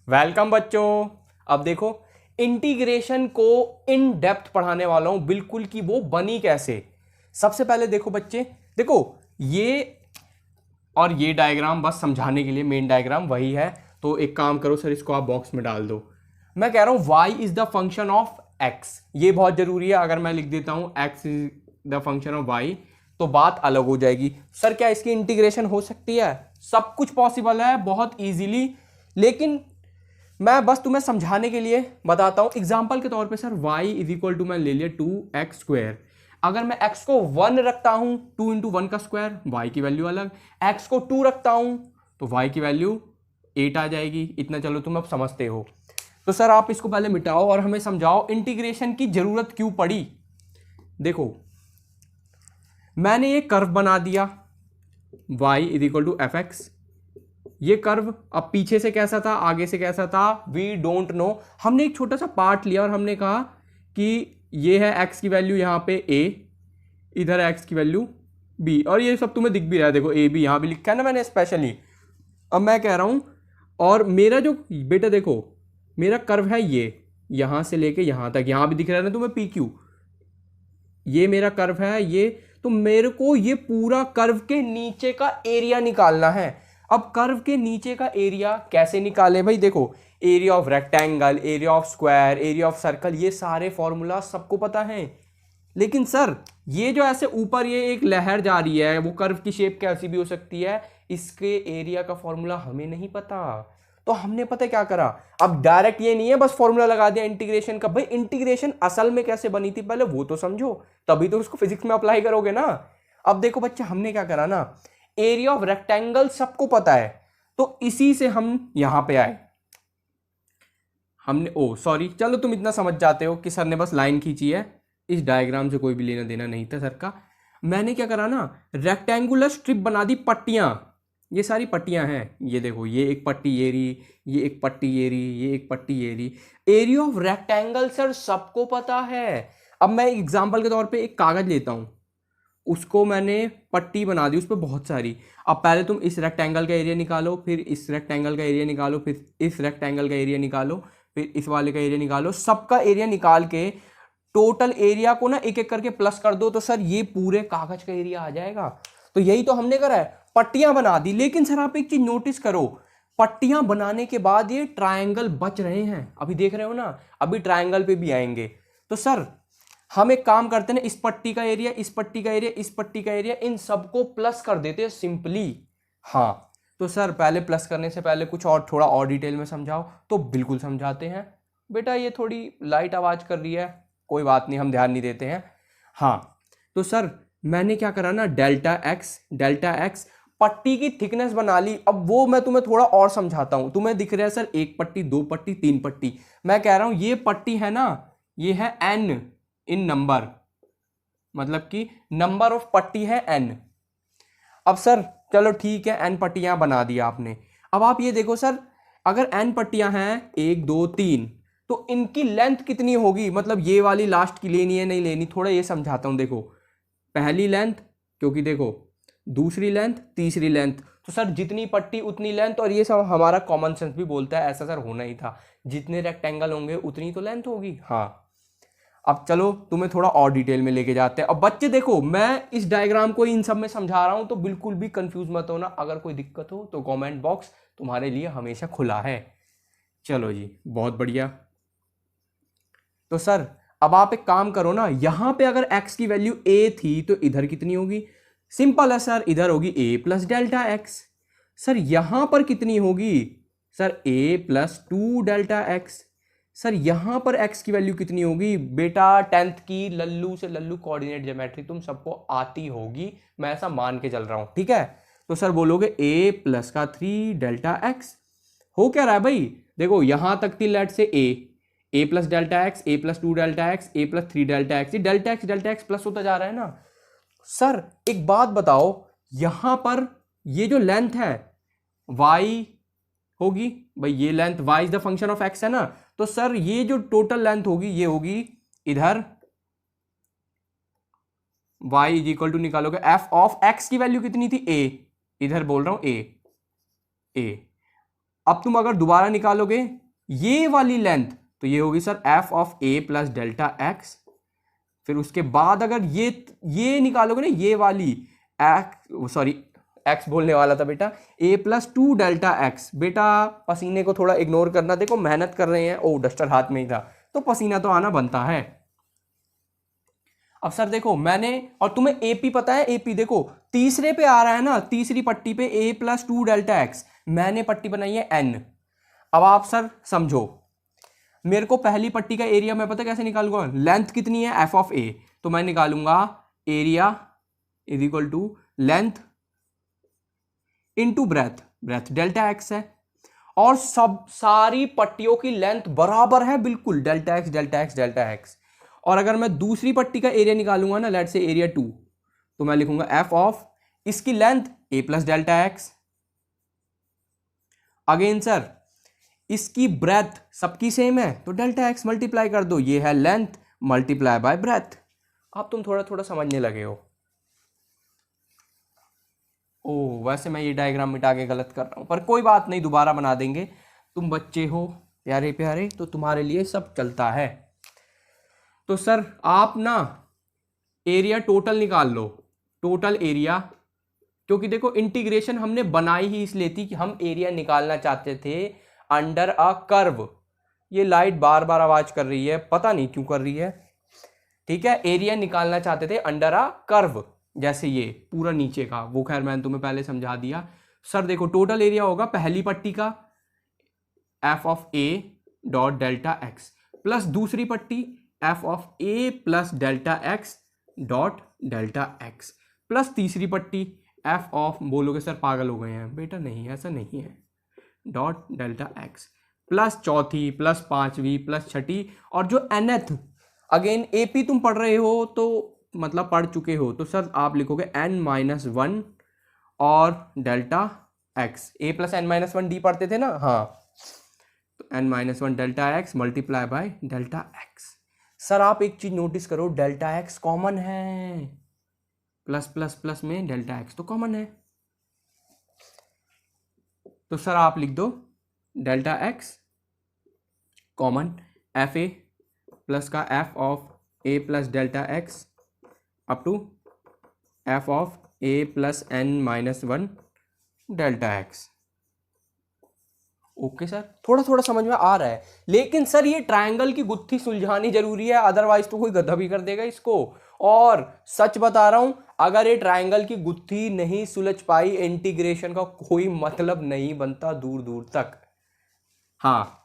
Welcome बच्चों। अब देखो, इंटीग्रेशन को इन डेप्थ पढ़ाने वाला हूं बिल्कुल कि वो बनी कैसे। सबसे पहले देखो बच्चे, देखो ये और ये डायग्राम बस समझाने के लिए, मेन डायग्राम वही है। तो एक काम करो सर, इसको आप बॉक्स में डाल दो। मैं कह रहा हूं y is the function of x, ये बहुत जरूरी है। अगर मैं लिख देता हूं x is the function of y तो बात अलग हो जाएगी। सर क्या इसकी इंटीग्रेशन हो सकती है? सब कुछ पॉसिबल है बहुत इजीली, लेकिन मैं बस तुम्हें समझाने के लिए बताता हूं। एग्जाम्पल के तौर पे sir y is equal to मैं ले लिया 2x²। अगर मैं x को 1 रखता हूं, 2 इंटू 1 का स्क्वायर, y की वैल्यू अलग। x को 2 रखता हूं तो y की वैल्यू 8 आ जाएगी। इतना चलो तुम अब समझते हो। तो सर आप इसको पहले मिटाओ और हमें समझाओ इंटीग्रेशन की जरूरत क्यों पड़ी। देखो, मैंने ये कर्व बना दिया y is equal to f x. ये कर्व अब पीछे से कैसा था, आगे से कैसा था, वी डोंट नो। हमने एक छोटा सा पार्ट लिया और हमने कहा कि ये है x की वैल्यू यहाँ पे a, इधर है x की वैल्यू b, और ये सब तुम्हें दिख भी रहा है। देखो a b यहाँ भी लिखा है ना मैंने स्पेशली। अब मैं कह रहा हूँ, और मेरा जो बेटा देखो, मेरा कर्व है ये यहाँ से लेके यहाँ तक, यहाँ भी दिख रहा है ना तुम्हें पी क्यू, ये मेरा कर्व है ये। तो मेरे को ये पूरा कर्व के नीचे का एरिया निकालना है। अब कर्व के नीचे का एरिया कैसे निकाले भाई? देखो, area of rectangle, area of square, area of circle, ये सारे फॉर्मूला सबको पता है। लेकिन सर ये जो ऐसे ऊपर ये एक लहर जा रही है, वो कर्व की शेप कैसी भी हो सकती है, इसके एरिया का फॉर्मूला हमें नहीं पता। तो हमने पता क्या करा, अब डायरेक्ट ये नहीं है बस फॉर्मूला लगा दिया इंटीग्रेशन का। भाई इंटीग्रेशन असल में कैसे बनी थी पहले वो तो समझो, तभी तो उसको फिजिक्स में अप्लाई करोगे ना। अब देखो बच्चे, हमने क्या करा ना, एरिया ऑफ रेक्टेंगल सबको पता है, तो इसी से हम यहां पे आए। हमने सॉरी, चलो तुम इतना समझ जाते हो कि सर ने बस लाइन खींची है, इस डायग्राम से कोई भी लेना देना नहीं था सर का। मैंने क्या करा ना, रेक्टेंगुलर स्ट्रिप बना दी, पट्टियां, ये सारी पट्टियां हैं। ये देखो, ये एक पट्टी ये रही, ये एक पट्टी ये रही, ये एक पट्टी ये रही। एरिया ऑफ रेक्टेंगल सर सबको पता है। अब मैं एग्जांपल के तौर पे एक कागज लेता हूं, उसको मैंने पट्टी बना दी उस पर बहुत सारी। अब पहले तुम इस रेक्टेंगल का एरिया निकालो, फिर इस रेक्टेंगल का एरिया निकालो, फिर इस रेक्टेंगल का एरिया निकालो, फिर इस वाले का एरिया निकालो। सबका एरिया निकाल के टोटल एरिया को ना एक एक करके प्लस कर दो, तो सर ये पूरे कागज का एरिया आ जाएगा। तो यही तो हमने करा है, पट्टियां बना दी। लेकिन सर आप एक चीज नोटिस करो, पट्टियां बनाने के बाद ये ट्रायंगल बच रहे हैं, अभी देख रहे हो ना, अभी ट्रायंगल पे भी आएंगे। तो सर हम एक काम करते हैं, इस पट्टी का एरिया, इस पट्टी का एरिया, इस पट्टी का एरिया, इन सबको प्लस कर देते हैं सिंपली। हाँ, तो सर पहले प्लस करने से पहले कुछ और थोड़ा और डिटेल में समझाओ। तो बिल्कुल समझाते हैं बेटा। ये थोड़ी लाइट आवाज कर रही है, कोई बात नहीं, हम ध्यान नहीं देते हैं। हाँ, तो सर मैंने क्या करा ना, डेल्टा एक्स पट्टी की थिकनेस बना ली। अब वो मैं तुम्हें थोड़ा और समझाता हूं। तुम्हें दिख रहा है सर एक पट्टी, दो पट्टी, तीन पट्टी। मैं कह रहा हूं ये पट्टी है ना, ये है एन इन नंबर, मतलब कि नंबर ऑफ पट्टी है एन। अब सर चलो ठीक है, एन पट्टियां बना दिया आपने। अब आप ये देखो सर, अगर एन पट्टियां हैं, एक दो तीन, तो इनकी लेंथ कितनी होगी? मतलब ये वाली लास्ट की लेनी है नहीं लेनी, थोड़ा ये समझाता हूं। देखो, पहली लेंथ, क्योंकि देखो दूसरी लेंथ, तीसरी लेंथ, तो सर जितनी पट्टी उतनी लेंथ। और ये सब हमारा कॉमन सेंस भी बोलता है, ऐसा सर होना ही था, जितने रेक्टेंगल होंगे उतनी तो लेंथ होगी। हाँ, अब चलो तुम्हें थोड़ा और डिटेल में लेके जाते हैं। अब बच्चे देखो, मैं इस डायग्राम को इन सब में समझा रहा हूं, तो बिल्कुल भी कंफ्यूज मत होना। अगर कोई दिक्कत हो तो कमेंट बॉक्स तुम्हारे लिए हमेशा खुला है। चलो जी, बहुत बढ़िया। तो सर अब आप एक काम करो ना, यहां पे अगर x की वैल्यू a थी तो इधर कितनी होगी? सिंपल है सर, इधर होगी a plus delta X. Sir यहां पर कितनी होगी? Sir a plus 2 delta X. Sir यहां पर x की वैल्यू कितनी होगी? बेटा 10th की लल्लू से लल्लू कोऑर्डिनेट ज्योमेट्री तुम सबको आती होगी, मैं ऐसा मान के चल रहा हूं, ठीक है। तो सर बोलोगे a प्लस का 3 डेल्टा एक्स। हो क्या रहा है भाई? देखो यहां तक थी लेट से a plus delta X, A plus 2 delta X, A plus 3 delta x, ये डेल्टा एक्स प्लस होता जा रहा है ना। सर एक बात बताओ, यहां पर ये जो लेंथ है y होगी, भाई ये length y is the function of x है ना, तो सर ये जो टोटल लेंथ होगी ये होगी इधर y इज इक्वल टू, निकालोगे f ऑफ x की वैल्यू कितनी थी a, इधर बोल रहा हूं a अब तुम अगर दोबारा निकालोगे ये वाली लेंथ तो ये होगी sir F of A plus delta x. फिर उसके बाद अगर ये निकालोगे ना ये वाली एक्स बोलने वाला था बेटा, ए प्लस 2 डेल्टा एक्स। बेटा पसीने को थोड़ा इग्नोर करना, देखो मेहनत कर रहे हैं। ओ डस्टर हाथ में ही था तो पसीना तो आना बनता है। अब सर देखो मैंने, और तुम्हें एपी पता है, एपी देखो तीसरे पे आ रहा है ना, तीसरी पट्टी पे ए प्लस 2 डेल्टा एक्स, मैंने पट्टी बनाई है एन। अब आप सर समझो, मेरे को पहली पट्टी का एरिया मैं पता कैसे निकालूंगा, लेंथ कितनी है एफ ऑफ ए, तो मैं निकालूंगा area is equal to length into breadth, breadth delta x है, और सब सारी पट्टियों की लेंथ बराबर है बिल्कुल, delta x delta x delta x. और अगर मैं दूसरी पट्टी का एरिया निकालूंगा ना, लेट से एरिया 2, तो मैं लिखूंगा एफ ऑफ इसकी length A plus delta X. Again sir इसकी ब्रेथ सबकी सेम है तो डेल्टा एक्स मल्टीप्लाई कर दो, ये है लेंथ मल्टीप्लाई बाय ब्रेथ। अब तुम थोड़ा थोड़ा समझने लगे हो। ओह वैसे मैं ये डायग्राम मिटा के गलत कर रहा हूं, पर कोई बात नहीं, दोबारा बना देंगे। तुम बच्चे हो प्यारे प्यारे, तो तुम्हारे लिए सब चलता है। तो सर आप ना एरिया टोटल निकाल लो, टोटल एरिया, क्योंकि देखो इंटीग्रेशन हमने बनाई ही इसलिए थी कि हम एरिया निकालना चाहते थे अंडर अ कर्व। ये लाइट बार बार आवाज कर रही है, पता नहीं क्यों कर रही है। ठीक है, एरिया निकालना चाहते थे अंडर अ कर्व, जैसे ये पूरा नीचे का, वो खैर मैंने तुम्हें पहले समझा दिया। सर देखो टोटल एरिया होगा पहली पट्टी का F of A dot delta x plus दूसरी पट्टी F of A plus delta x dot delta x plus तीसरी पट्टी एफ ऑफ, बोलोगे सर पागल हो गए हैं, बेटा नहीं ऐसा नहीं है, डॉट डेल्टा एक्स प्लस चौथी प्लस पांचवी प्लस छठी, और जो nth, अगेन एपी तुम पढ़ रहे हो तो मतलब पढ़ चुके हो, तो सर आप लिखोगे n-1 और delta X, A plus n-1 D पढ़ते थे ना, हाँ, तो n-1 delta X multiply by delta X. Sir आप एक चीज नोटिस करो, डेल्टा एक्स कॉमन है, प्लस प्लस प्लस में डेल्टा एक्स तो कॉमन है, तो सर आप लिख दो delta X common F A plus का F of A plus delta X up to F of A plus n-1 delta X. Okay sir, थोड़ा थोड़ा समझ में आ रहा है, लेकिन सर ये ट्रायंगल की गुत्थी सुलझानी जरूरी है, अदरवाइज तो कोई गधा भी कर देगा इसको। और सच बता रहा हूं, अगर ये ट्रायंगल की गुत्थी नहीं सुलझ पाई, इंटीग्रेशन का कोई मतलब नहीं बनता दूर दूर तक। हाँ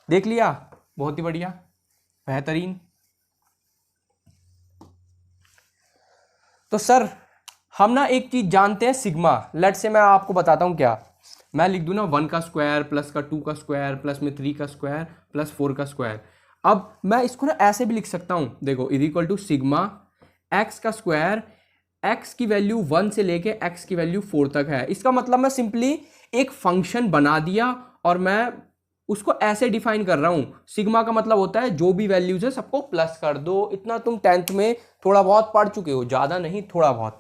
देख लिया, बहुत ही बढ़िया, बेहतरीन। तो सर हम ना एक चीज जानते हैं सिग्मा, लेट से मैं आपको बताता हूं क्या, मैं लिख दूं ना 1 का स्क्वायर प्लस का 2 का स्क्वायर प्लस में 3 का स्क्वायर प्लस 4 का स्क्वायर। अब मैं इसको ना ऐसे भी लिख सकता हूं, देखो is equal to sigma x का स्क्वायर, एक्स की वैल्यू 1 से लेके एक्स की वैल्यू 4 तक है। इसका मतलब मैं सिंपली एक फंक्शन बना दिया और मैं उसको ऐसे डिफाइन कर रहा हूं। सिग्मा का मतलब होता है जो भी वैल्यूज है सबको प्लस कर दो। इतना तुम 10th में थोड़ा बहुत पढ़ चुके हो, ज्यादा नहीं थोड़ा बहुत।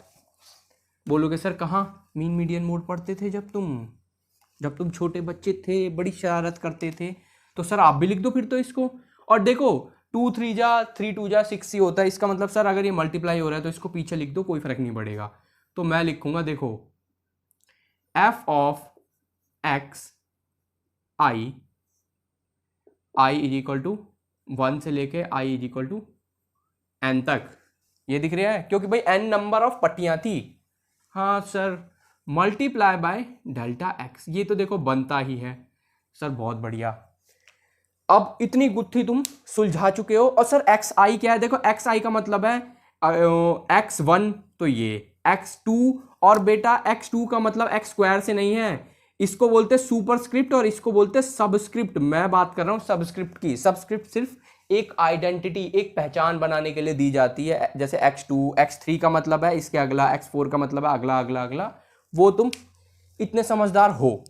बोलोगे सर कहाँ मीन मीडियन मोड पढ़ते थे जब तुम छोटे बच्चे थे, बड़ी शरारत करते थे। तो सर आप भी लिख दो फिर तो इसको, और देखो 2 3 जा 3 2 जा 6 ही होता है। इसका मतलब सर अगर ये मल्टीप्लाई हो रहा है तो इसको पीछे लिख दो, कोई फर्क नहीं पड़ेगा। तो मैं लिखूंगा देखो f of x i is equal to 1 से लेके i is equal to n तक, ये दिख रहा है क्योंकि भाई एन नंबर ऑफ पट्टियां थी। हाँ sir multiply by delta x, ये तो देखो बनता ही है सर, बहुत बढ़िया। अब इतनी गुत्थी तुम सुलझा चुके हो। और सर एक्स आई क्या है, देखो एक्स आई का मतलब है x1 तो ये x2, और बेटा x2 का मतलब x स्क्वायर से नहीं है, इसको बोलते हैं सुपरस्क्रिप्ट और इसको बोलते हैं सबस्क्रिप्ट। मैं बात कर रहा हूं सबस्क्रिप्ट की। सबस्क्रिप्ट सिर्फ एक आइडेंटिटी, एक पहचान बनाने के लिए दी जाती है, जैसे x2 x3 का मतलब है इसके अगला, x4 का मतलब है अगला अगला अगला, वो तुम इतने समझदार हो।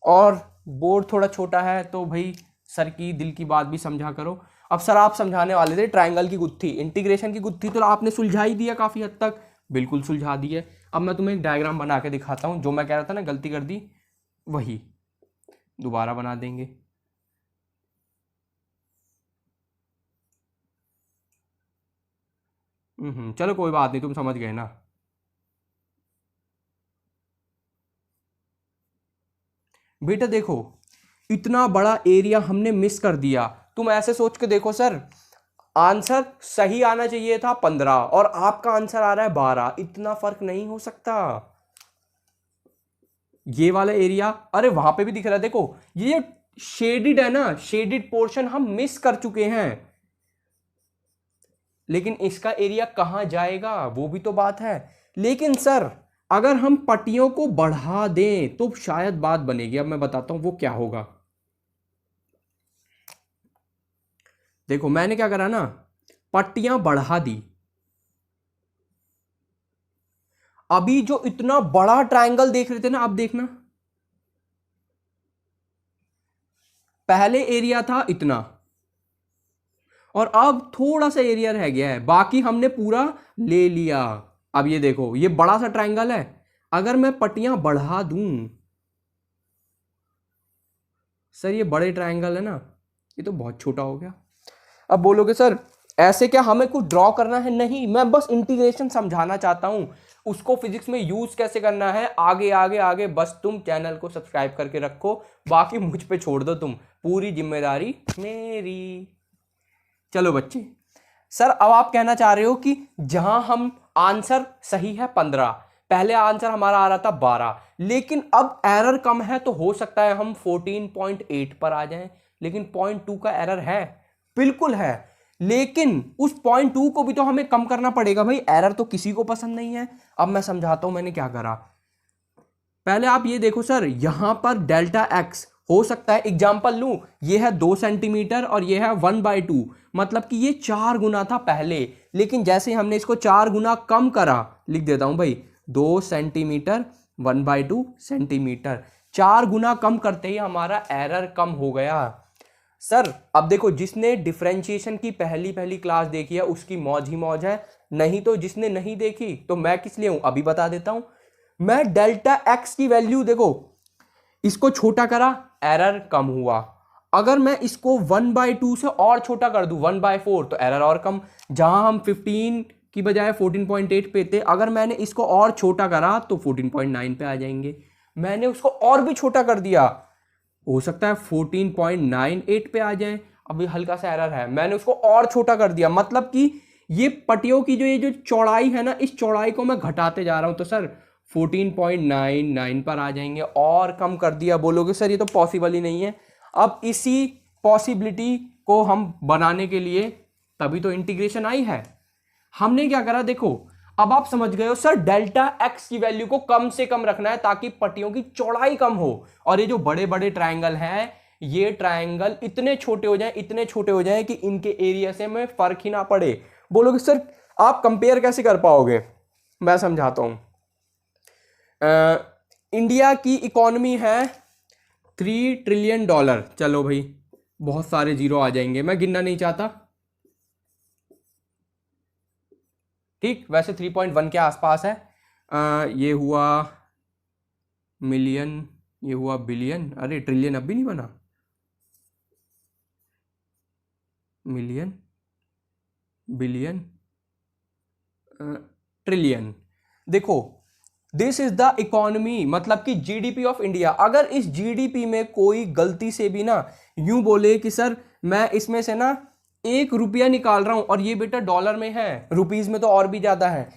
और बोर्ड थोड़ा छोटा है तो भाई सर की दिल की बात भी समझा करो। अब सर आप समझाने वाले थे ट्रायंगल की गुत्थी, इंटीग्रेशन की गुत्थी तो आपने सुलझा ही दिया काफी हद तक, बिल्कुल सुलझा दी है। अब मैं तुम्हें एक डायग्राम बना के दिखाता हूं, जो मैं कह रहा था ना गलती कर दी, वही दोबारा बना देंगे। चलो कोई बात नहीं, तुम समझ गए ना। बेटा देखो, इतना बड़ा एरिया हमने मिस कर दिया। तुम ऐसे सोच के देखो सर, आंसर सही आना चाहिए था 15 और आपका आंसर आ रहा है 12, इतना फर्क नहीं हो सकता। ये वाला एरिया, अरे वहां पे भी दिख रहा है, देखो ये शेडिड है ना, शेडिड पोर्शन हम मिस कर चुके हैं, लेकिन इसका एरिया कहां जाएगा वो भी तो बात है। लेकिन सर अगर हम पट्टियों को बढ़ा दें तो शायद बात बनेगी। अब मैं बताता हूं वो क्या होगा। देखो मैंने क्या करा ना, पट्टियां बढ़ा दी। अभी जो इतना बड़ा ट्रायंगल देख रहे थे ना, अब देखना, पहले एरिया था इतना और अब थोड़ा सा एरिया रह गया है, बाकी हमने पूरा ले लिया। अब ये देखो, ये बड़ा सा ट्रायंगल है, अगर मैं पट्टियां बढ़ा दूं, सर ये बड़े ट्रायंगल है ना, ये तो बहुत छोटा हो गया। अब बोलोगे सर ऐसे क्या हमें कुछ ड्रॉ करना है? नहीं, मैं बस इंटीग्रेशन समझाना चाहता हूं, उसको फिजिक्स में यूज कैसे करना है आगे आगे आगे। बस तुम चैनल को सब्सक्राइब करके रखो, बाकी मुझ पे छोड़ दो, तुम पूरी जिम्मेदारी मेरी। चलो बच्चे, सर अब आप कहना चाह रहे हो कि जहां हम आंसर सही है 15, पहले आंसर हमारा आ रहा था 12, लेकिन अब एरर कम है तो हो सकता है हम 14.8 पर आ जाएं। लेकिन 0.2 का एरर है, बिल्कुल है, लेकिन उस 0.2 को भी तो हमें कम करना पड़ेगा भाई, एरर तो किसी को पसंद नहीं है। अब मैं समझाता हूं मैंने क्या करा। पहले आप ये देखो सर, यहां पर डेल्टा एक्स हो सकता है, एग्जाम्पल लूं, ये है 2 सेंटीमीटर और ये है 1/2, मतलब कि ये 4 गुना था पहले, लेकिन जैसे ही हमने इसको 4 गुना कम करा, लिख देता हूं भाई 2 सेंटीमीटर 1/2 सेंटीमीटर, 4 गुना कम करते ही हमारा एरर कम हो गया। सर अब देखो, जिसने डिफरेंशिएशन की पहली पहली क्लास देखी है उसकी मौज ही मौज है, नहीं तो जिसने नहीं देखी तो मैं किस लिए हूं, अभी बता देता हूं। मैं डेल्टा एक्स की वैल्यू देखो, इसको छोटा करा, एरर कम हुआ। अगर मैं इसको 1/2 से और छोटा कर दूं 1/4 तो एरर और कम। जहां हम 15 की बजाय 14.8 पे थे, अगर मैंने इसको और छोटा करा तो 14.9 पे आ जाएंगे। मैंने उसको और भी छोटा कर दिया, हो सकता है 14.98 पे आ जाए। अभी हल्का सा एरर है, मैंने उसको और छोटा कर दिया, मतलब कि ये पट्टियों की ये जो चौड़ाई है ना, इस चौड़ाई को मैं घटाते जा रहा हूं, तो सर 14.99 पर आ जाएंगे। और कम कर दिया, बोलोगे सर ये तो पॉसिबल ही नहीं है। अब इसी पॉसिबिलिटी को हम बनाने के लिए तभी तो इंटीग्रेशन आई है। हमने क्या करा देखो, अब आप समझ गए हो सर, डेल्टा एक्स की वैल्यू को कम से कम रखना है ताकि पट्टियों की चौड़ाई कम हो, और ये जो बड़े बड़े ट्रायंगल हैं, ये ट्रायंगल इतने छोटे हो जाएं, इतने छोटे हो जाएं कि इनके एरिया से में फर्क ही ना पड़े। बोलोगे सर आप कंपेयर कैसे कर पाओगे? मैं समझाता हूं। इंडिया की इकोनॉमी है $3 ट्रिलियन। चलो भाई, बहुत सारे जीरो आ जाएंगे, मैं गिनना नहीं चाहता, ठीक, वैसे 3.1 के आसपास है। ये हुआ मिलियन, ये हुआ बिलियन, अरे ट्रिलियन अब भी नहीं बना, मिलियन, बिलियन, ट्रिलियन। देखो दिस इज द इकोनॉमी, मतलब कि जीडीपी ऑफ इंडिया। अगर इस जीडीपी में कोई गलती से भी ना यूं बोले कि सर मैं इसमें से ना 1 रुपया निकाल रहा हूं और ये बेटा डॉलर में है, रुपीज में तो और भी ज्यादा है,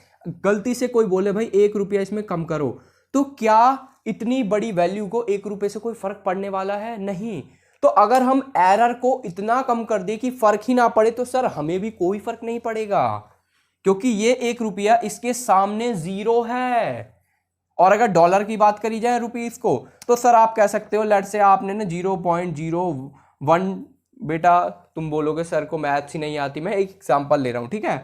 गलती से कोई बोले भाई 1 रुपया इसमें कम करो, तो क्या इतनी बड़ी वैल्यू को 1 रुपये से कोई फर्क पड़ने वाला है? नहीं। तो अगर हम एरर को इतना कम कर दे कि फर्क ही ना पड़े, तो सर हमें भी कोई फर्क नहीं पड़ेगा, क्योंकि ये 1 रुपया इसके सामने जीरो है। और अगर डॉलर की बात करी जाए रुपीस को, तो सर आप कह सकते हो, लेट से आपने ना 0.01, बेटा तुम बोलोगे सर को मैथ्स ही नहीं आती, मैं एक एग्जांपल ले रहा हूं, ठीक है।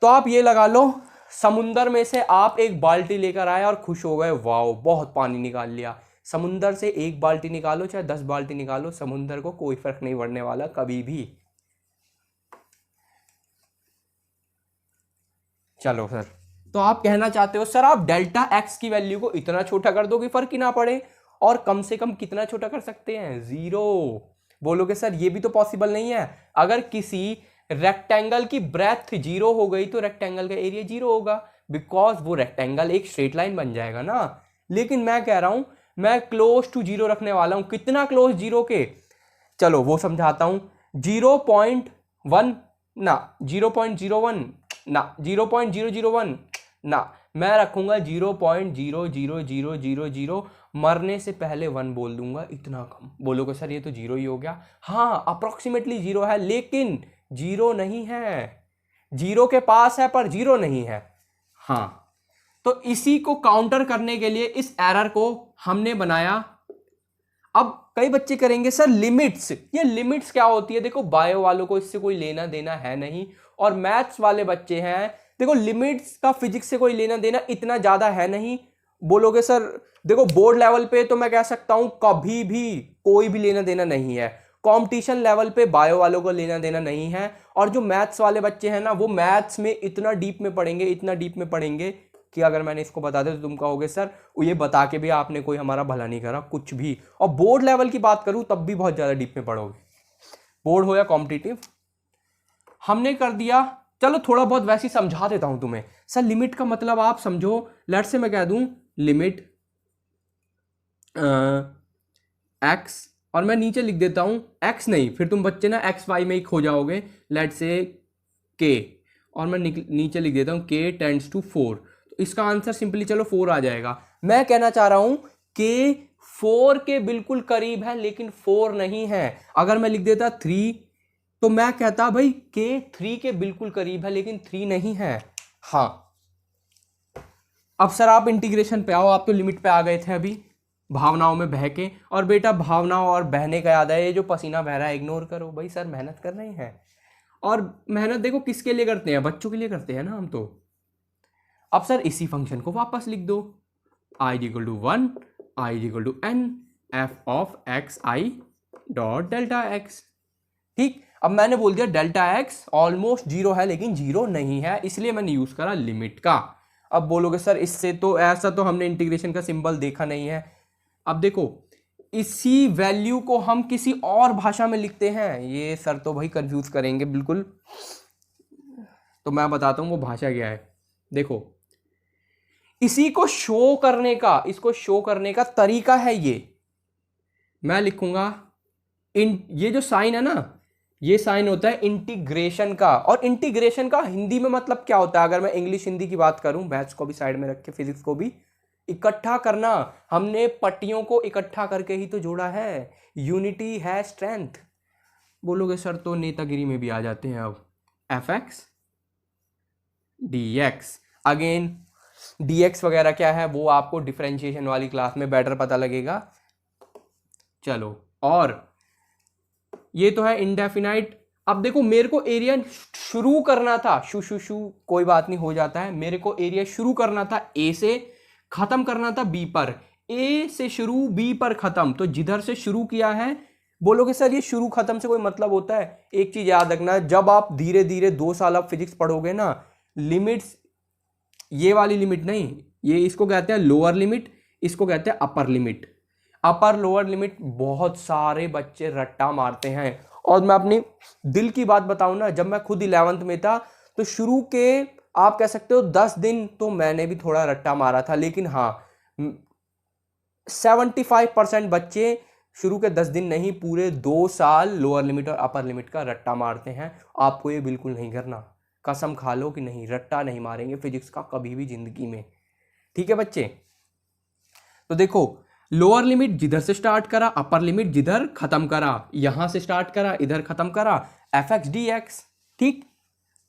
तो आप ये लगा लो, समुंदर में से आप एक बाल्टी लेकर आए और खुश हो गए, वाओ बहुत पानी निकाल लिया। समुंदर से 1 बाल्टी निकालो चाहे 10 बाल्टी निकालो, समुंदर को कोई फर्क नहीं पड़ने वाला कभी भी। चलो सर तो आप कहना चाहते हो सर आप डेल्टा एक्स की वैल्यू को इतना छोटा कर दो कि फर्क ही ना पड़े, और कम से कम कितना छोटा कर सकते हैं, 0। बोलोगे सर ये भी तो पॉसिबल नहीं है, अगर किसी रेक्टेंगल की ब्रेथ 0 हो गई तो रेक्टेंगल का एरिया 0 होगा, बिकॉज वो रेक्टेंगल एक स्ट्रेट लाइन बन जाएगा ना। लेकिन मैं कह रहा हूं मैं क्लोज टू 0 रखने वाला हूं, कितना क्लोज 0 के, चलो वो समझाता हूं, 0.1 ना, 0.01 ना, 0.001 ना, मैं रखूंगा 0.00000, मरने से पहले 1 बोल दूंगा, इतना कम। बोलोगे सर ये तो 0 ही हो गया, हाँ अप्रोक्सीमेटली 0 है, लेकिन 0 नहीं है, 0 के पास है पर 0 नहीं है। हाँ, तो इसी को काउंटर करने के लिए इस एरर को हमने बनाया। अब कई बच्चे करेंगे सर लिमिट्स, ये लिमिट्स क्या होती है, देखो बायो वालों को इससे कोई लेना देना है नहीं, और मैथ्स वाले बच्चे हैं, देखो लिमिट्स का फिजिक्स से कोई लेना देना इतना ज्यादा है नहीं। बोलोगे सर देखो बोर्ड लेवल पे तो मैं कह सकता हूं कभी भी कोई भी लेना देना नहीं है, कंपटीशन लेवल पे बायो वालों को लेना देना नहीं है, और जो मैथ्स वाले बच्चे हैं ना वो मैथ्स में इतना डीप में पढ़ेंगे, इतना डीप में पढ़ेंगे कि अगर मैंने इसको बता दिया तो तुम कहोगे सर ये बता के भी आपने कोई हमारा भला नहीं करा कुछ भी। और बोर्ड लेवल की बात करूं तब भी बहुत ज्यादा डीप में पढ़ोगे, बोर्ड हो या कॉम्पिटिटिव। हमने कर दिया, चलो थोड़ा बहुत वैसे ही समझा देता हूं तुम्हें। सर लिमिट का मतलब आप समझो, लेट से मैं कह दूं लिमिट एक्स, और मैं नीचे लिख देता हूं एक्स नहीं, फिर तुम बच्चे ना एक्स वाई में ही खो जाओगे, लेट से के, और मैं नीचे लिख देता हूं के टेंड्स टू 4, तो इसका आंसर सिंपली चलो 4 आ जाएगा। मैं कहना चाह रहा हूं के 4 के बिल्कुल करीब है लेकिन 4 नहीं है। अगर मैं लिख देता 3 तो मैं कहता भाई के 3 के बिल्कुल करीब है लेकिन 3 नहीं है। हाँ, अब सर आप इंटीग्रेशन पे आओ, आप तो लिमिट पे आ गए थे अभी भावनाओं में बह के, और बेटा भावनाओं और बहने का याद है, ये जो पसीना बह रहा है इग्नोर करो भाई, सर मेहनत कर रहे हैं, और मेहनत देखो किसके लिए करते हैं, बच्चों के लिए करते हैं ना हम तो। अब सर इसी फंक्शन को वापस लिख दो, i equal to 1 i equal to n f of x i dot delta x. ठीक, अब मैंने बोल दिया डेल्टा एक्स ऑलमोस्ट 0 है लेकिन 0 नहीं है, इसलिए मैंने यूज करा लिमिट का। अब बोलोगे सर इससे तो ऐसा तो हमने इंटीग्रेशन का सिंबल देखा नहीं है। अब देखो इसी वैल्यू को हम किसी और भाषा में लिखते हैं, ये सर तो भाई कंफ्यूज करेंगे बिल्कुल, तो मैं बताता हूं वो भाषा क्या है। देखो इसी को शो करने का, इसको शो करने का तरीका है ये, मैं लिखूंगा ये जो साइन है ना, ये साइन होता है इंटीग्रेशन का, और इंटीग्रेशन का हिंदी में मतलब क्या होता है, अगर मैं इंग्लिश हिंदी की बात करूं, मैथ्स को भी साइड में रख के फिजिक्स को भी, इकट्ठा करना। हमने पट्टियों को इकट्ठा करके ही तो जोड़ा है, यूनिटी है स्ट्रेंथ। बोलोगे सर तो नेतागिरी में भी आ जाते हैं अब, F x D x, again dx वगैरह क्या है वो आपको डिफरेंशिएशन वाली क्लास में बेटर पता लगेगा। चलो, और ये तो है इंडेफिनाइट। अब देखो मेरे को एरिया शुरू करना था, शू कोई बात नहीं हो जाता है, मेरे को एरिया शुरू करना था ए से, खत्म करना था बी पर, ए से शुरू बी पर खत्म, तो जिधर से शुरू किया है। बोलोगे सर ये शुरू खत्म से कोई मतलब होता है, एक चीज याद रखना, जब आप धीरे धीरे 2 साल आप फिजिक्स पढ़ोगे ना, लिमिट्स ये वाली लिमिट नहीं, ये इसको कहते हैं लोअर लिमिट, इसको कहते हैं upper limit. Upper lower limit बहुत सारे बच्चे रट्टा मारते हैं, और मैं अपनी दिल की बात बताऊं ना, जब मैं खुद 11th में था तो शुरू के आप कह सकते हो 10 दिन तो मैंने भी थोड़ा रट्टा मारा था, लेकिन हाँ 75% बच्चे शुरू के 10 दिन नहीं, पूरे 2 साल लोअर लिमिट और अपर लिमिट का रट्टा मारते हैं। आपको ये बिल्कुल नहीं करना, कसम खा लो कि नहीं, रट्टा नहीं मारेंगे फिजिक्स का कभी भी जिंदगी में, ठीक है बच्चे। तो देखो लोअर लिमिट जिधर से स्टार्ट करा, अपर लिमिट जिधर खत्म करा, यहां से स्टार्ट करा इधर खत्म करा, एफ एक्स डी एक्स, ठीक।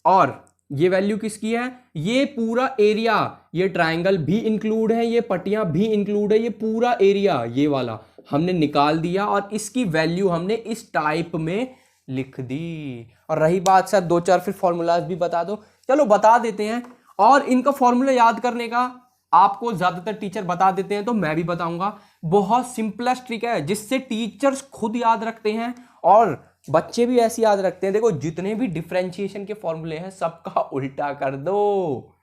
और ये वैल्यू किसकी है, ये पूरा एरिया, ये ट्राइंगल भी इंक्लूड है, ये पट्टियां भी इंक्लूड है, ये पूरा एरिया ये वाला हमने निकाल दिया, और इसकी वैल्यू हमने इस टाइप में लिख दी। और रही बात सर 2-4 फिर फॉर्मूलाज भी बता दो, चलो बता देते हैं, और इनका फॉर्मूला याद करने का आपको ज्यादातर टीचर बता देते हैं तो मैं भी बताऊंगा। बहुत सिंपलेस्ट ट्रिक है जिससे टीचर्स खुद याद रखते हैं और बच्चे भी ऐसे याद रखते हैं। देखो जितने भी डिफरेंशिएशन के फॉर्मूले हैं सबका उल्टा कर दो,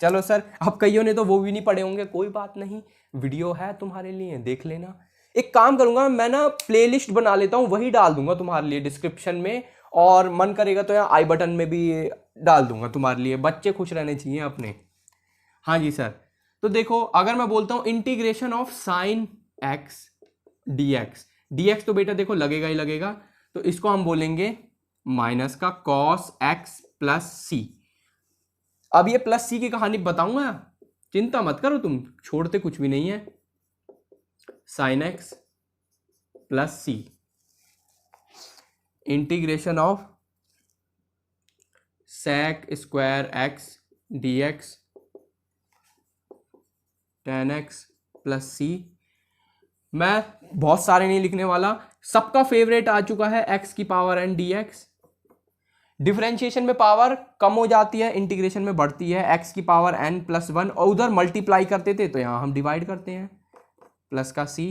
चलो सर, अब कईयों ने तो वो भी नहीं पढ़े होंगे, कोई बात नहीं, वीडियो है तुम्हारे लिए, देख लेना। एक काम करूंगा मैं ना, प्लेलिस्ट बना लेता हूँ, वही डाल दूंगा तुम्हारे लिए डिस्क्रिप्शन में, और मन करेगा तो यहाँ आई बटन में भी डाल दूंगा तुम्हारे लिए, बच्चे खुश रहने चाहिए अपने। हाँ जी सर, तो देखो अगर मैं बोलता हूँ integration of sine x dx, dx तो बेटा देखो लगेगा ही लगेगा, तो इसको हम बोलेंगे माइनस का कॉस एक्स प्लस सी। अब ये प्लस सी की कहानी बताऊंगा, चिंता मत करो तुम, छोड़ते कुछ भी नहीं है। Sine X plus C integration of sec square X dx tan X plus C. मैं बहुत सारे नहीं लिखने वाला, सबका फेवरेट आ चुका है एक्स की पावर एन dx। डिफरेंशिएशन में पावर कम हो जाती है, इंटीग्रेशन में बढ़ती है, एक्स की पावर एन प्लस वन, और उधर मल्टीप्लाई करते थे तो यहाँ हम डिवाइड करते हैं, प्लस का सी।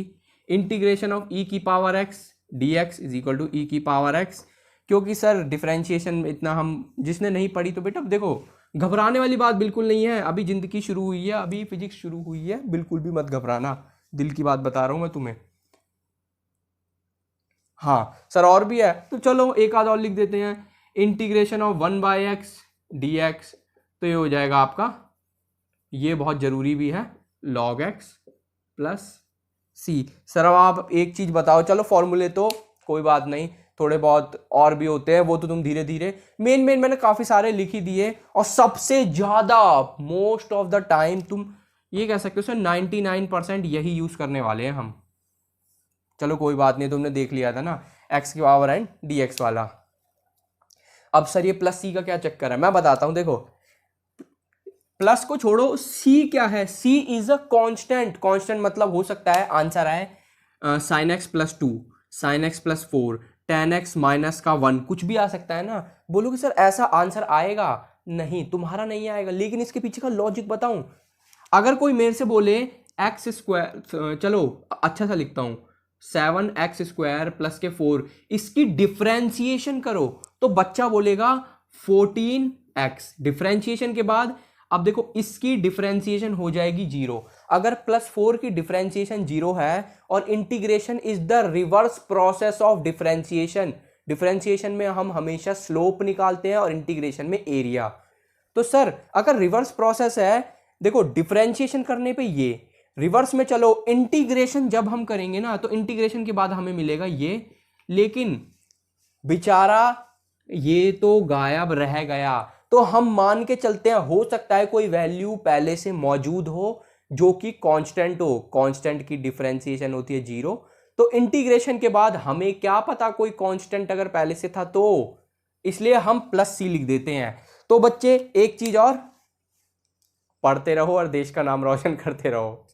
इंटीग्रेशन ऑफ ई की power X dx is equal to E की पावर एक्स। क्योंकि सर डिफरेंशिएशन में इतना हम, जिसने नहीं पढ़ी तो बेटा देखो घबराने वाली बात बिल्कुल नहीं है, अभी जिंदगी शुरू हुई है, अभी फिजिक्स शुरू हुई है, बिल्कुल भी मत घबराना, दिल की बात बता रहा हूं मैं तुम्हें। हाँ सर और भी है, तो चलो एक आध और लिख देते हैं। इंटीग्रेशन ऑफ 1/x dx, तो ये हो जाएगा आपका, ये बहुत जरूरी भी है, log x प्लस सी। सर अब आप एक चीज बताओ, चलो फॉर्मूले तो कोई बात नहीं, थोड़े बहुत और भी होते हैं, वो तो तुम धीरे धीरे, मेन मैंने काफी सारे लिख ही दिए, और सबसे ज्यादा मोस्ट ऑफ द टाइम तुम ये कह सकते हो सर 99% यही यूज करने वाले हैं हम। चलो कोई बात नहीं, तुमने देख लिया था ना एक्स की पावर एन dx वाला। अब सर ये प्लस सी का क्या चक्कर है, मैं बताता हूं, देखो प्लस को छोड़ो, सी क्या है, सी इज अ कांस्टेंट। कांस्टेंट मतलब हो सकता है आंसर आए sign X plus two, sign X plus four, ten x minus का वन, कुछ भी आ सकता है ना। बोलोगे सर ऐसा आंसर आएगा, नहीं तुम्हारा नहीं आएगा, लेकिन इसके पीछे का लॉजिक बताऊं। अगर कोई मेरे से बोले एक्स स्क्वायर, चलो अच्छा सा लिखता हूं, 7x² प्लस के 4, इसकी डिफरेंशिएशन करो, तो बच्चा बोलेगा 14x। डिफरेंशिएशन के बाद अब देखो इसकी डिफरेंशिएशन हो जाएगी 0। अगर +4 की डिफरेंशिएशन 0 है, और integration is the reverse process of differentiation, differentiation में हम हमेशा स्लोप निकालते हैं और इंटीग्रेशन में एरिया। तो सर अगर रिवर्स प्रोसेस है, देखो डिफरेंशिएशन करने पे ये, रिवर्स में चलो इंटीग्रेशन जब हम करेंगे ना, तो इंटीग्रेशन के बाद हमें मिलेगा ये, लेकिन बेचारा ये तो गायब रह गया। तो हम मान के चलते हैं हो सकता है कोई वैल्यू पहले से मौजूद हो जो कि कांस्टेंट हो, कांस्टेंट की डिफरेंशिएशन होती है 0, तो इंटीग्रेशन के बाद हमें क्या पता कोई कांस्टेंट अगर पहले से था, तो इसलिए हम प्लस सी लिख देते हैं। तो बच्चे एक चीज और, पढ़ते रहो और देश का नाम रोशन करते रहो।